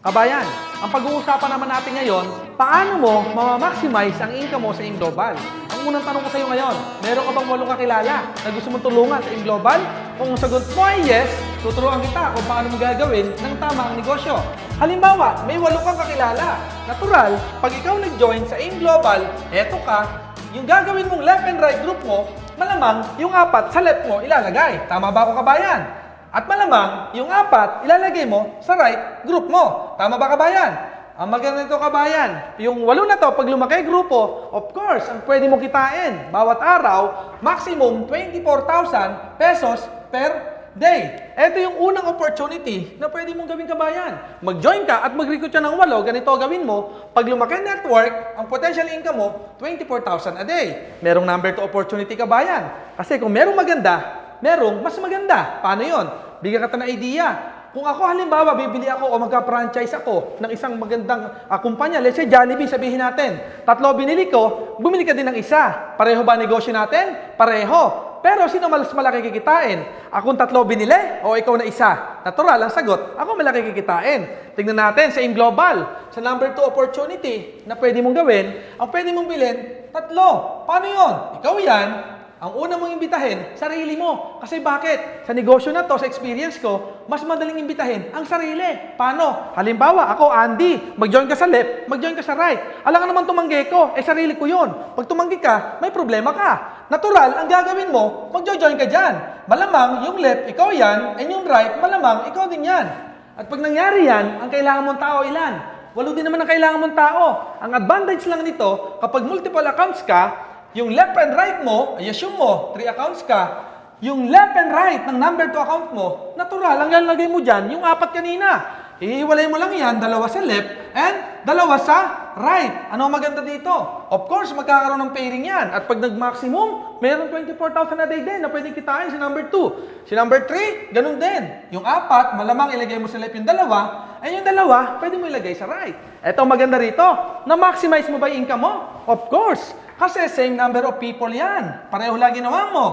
Kabayan, ang pag-uusapan naman natin ngayon, paano mo mamamaximize ang income mo sa Global? Ang unang tanong ko sa iyo ngayon, meron ka bang 8 kakilala na gusto mong tulungan sa Global? Kung ang sagot mo ay yes, tuturuan kita kung paano mo gagawin ng tama ang negosyo. Halimbawa, may 8 kang kakilala. Natural, pag ikaw nag-join sa Global, eto ka, yung gagawin mong left and right group mo, malamang yung 4 sa left mo ilalagay. Tama ba ako, kabayan? At malamang, yung 4, ilalagay mo sa right group mo. Tama ba, kabayan? Ang maganda nito, kabayan, yung 8 na to, pag lumaki grupo, of course, ang pwede mo kitain, bawat araw, maximum 24,000 pesos per day. Ito yung unang opportunity na pwede mong gawin, kabayan. Mag-join ka at mag-recruit ka ng 8, ganito gawin mo. Pag lumaki network, ang potential income mo, 24,000 a day. Merong number 2 opportunity, kabayan. Kasi kung merong maganda, merong mas maganda. Paano yon? Bigyan ka ng idea. Kung ako halimbawa, bibili ako o magka-franchise ako ng isang magandang kumpanya, let's say Jollibee, sabihin natin, 3 binili ko, bumili ka din ng isa. Pareho ba negosyo natin? Pareho. Pero sino mas malaki kikitain? Akong 3 binili o ikaw na isa? Natural, ang sagot, ako malaki kikitain. Tingnan natin sa Global, sa number 2 opportunity na pwede mong gawin, ang pwede mong bilhin, 3. Paano yon? Ikaw yan. Ang una mong imbitahin, sarili mo. Kasi bakit? Sa negosyo na to, sa experience ko, mas madaling imbitahin ang sarili. Paano? Halimbawa, ako, Andy, mag-join ka sa left, mag-join ka sa right. Alam ka naman tumanggi ko, sarili ko yun. Pag tumanggi ka, may problema ka. Natural, ang gagawin mo, mag-join ka dyan. Malamang, yung left, ikaw yan, and yung right, malamang, ikaw din yan. At pag nangyari yan, ang kailangan mong tao ilan? 8 din naman ang kailangan mong tao. Ang advantage lang nito, kapag multiple accounts ka, yung left and right mo, i-assume mo, 3 accounts ka, yung left and right ng number 2 account mo, natural, ang lalagay mo dyan, yung 4 kanina. Ihiwalay mo lang yan, 2 sa left and 2 sa right. Ano ang maganda dito? Of course, magkakaroon ng pairing yan. At pag nag-maximum, mayroon 24,000 a day din na pwedeng kitain si number 2. Si number 3, ganun din. Yung 4, malamang ilagay mo sa left yung 2, and yung 2, pwede mo ilagay sa right. Eto maganda rito, na-maximize mo ba yung income mo? Of course. Kasi same number of people yan. Pareho lang ginawa mo.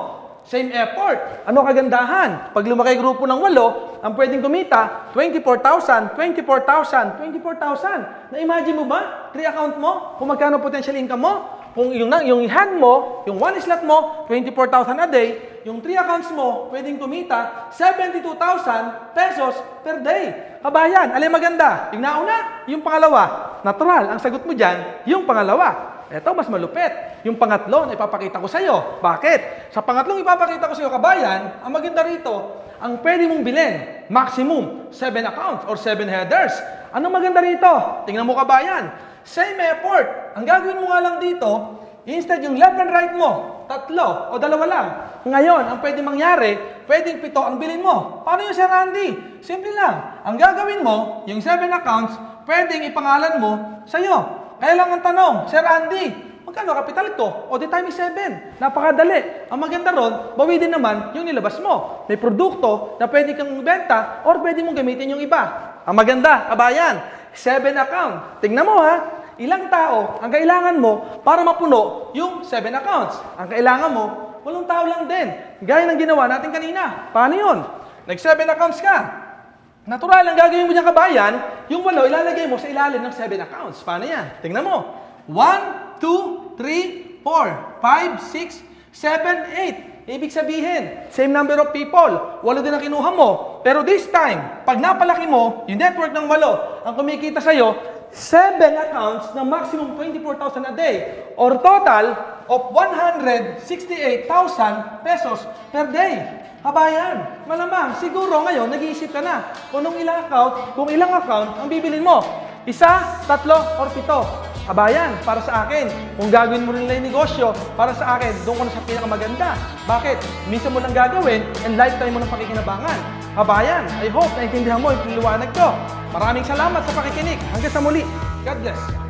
Same effort. Ano kagandahan? Pag lumaki grupo ng 8, ang pwedeng kumita, 24,000, 24,000, 24,000. Na-imagine mo ba? 3 account mo? Kung magkano potential income mo? Kung yung hand mo, yung 1 slot mo, 24,000 a day, yung 3 accounts mo, pwedeng kumita 72,000 pesos per day. Kabayan, alin maganda? Yung nauna, yung pangalawa. Natural, ang sagot mo dyan, yung pangalawa. Ito, mas malupit. Yung pangatlo na ipapakita ko sa iyo. Bakit? Sa pangatlong ipapakita ko sa iyo, kabayan, ang maganda rito, ang pwede mong bilhin, maximum, 7 accounts or 7 headers. Anong maganda rito? Tingnan mo, kabayan. Same effort. Ang gagawin mo nga lang dito, instead yung left and right mo, 3 o 2 lang. Ngayon, ang pwede mangyari, pwedeng 7 ang bilhin mo. Paano yung Sir Andy? Simple lang. Ang gagawin mo, yung 7 accounts, pwedeng ipangalan mo sa iyo. Kaya lang ang tanong, Sir Andy, magkano kapital ko? O di time is 7. Napakadali. Ang maganda ron, bawi din naman yung nilabas mo. May produkto na pwede kang benta or pwede mong gamitin yung iba. Ang maganda, kabayan, 7 account. Tingnan mo ha, ilang tao ang kailangan mo para mapuno yung 7 accounts. Ang kailangan mo, 8 tao lang din. Gaya ng ginawa natin kanina. Paano yun? Nag-7 accounts ka. Natural, ang gagawin mo dyan, kabayan, yung 8 ilalagay mo sa ilalim ng 7 accounts. Paano yan? Tingnan mo. 1, 2, 3, 4, 5, 6, 7, 8. Ibig sabihin, same number of people. 8 din ang kinuha mo. Pero this time, pag napalaki mo, yung network ng 8, ang kumikita sa'yo, 7 accounts na maximum 24,000 a day. Or total of 168,000 pesos per day. Kabayan, malamang, siguro ngayon, nag-iisip ka na kung ilang account ang bibilin mo. 1, 3, or 7. Kabayan, para sa akin, kung gagawin mo rin lang yung negosyo, para sa akin, doon ko na sa pinakamaganda. Bakit? Minsan mo lang gagawin and lifetime mo ng pakikinabangan. Kabayan, I hope naintindihan mo yung liwanag ko. Maraming salamat sa pakikinig. Hanggang sa muli. God bless.